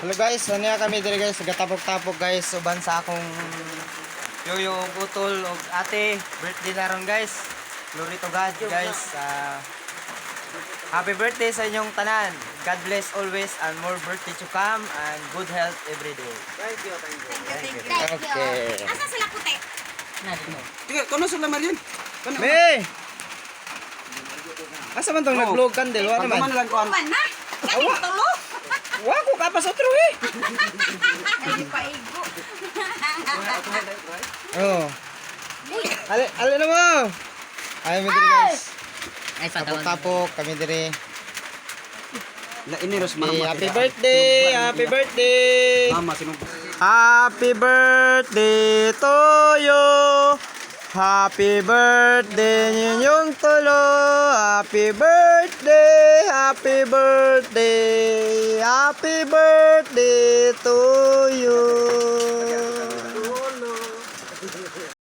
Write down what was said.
Hello guys, ano nga kami diri guys, gatapok-tapok guys, uban sa akong yoyo utol og ate, birthday na ron guys. Glory to God guys. Happy birthday sa inyong tanan. God bless always and more birthday to come and good health every day. Thank you. Okay. Asa sila puti? Tiga, kono sila Marian. Kono. Me. Asa man tong nag-vlog candle, wa Pagkaman naman. lang ko. Kuman na. Kani tulo. Wa ko kapas otro eh. Ay paigo. Oh. Ale na mo. Ay mo diri guys. Ay Tapok-tapok kami diri. La ini ros Okay, mama. happy birthday, happy birthday. Mama sinug. Happy birthday to you. Happy birthday ninyong tulo. Happy birthday, happy birthday. Happy birthday to you.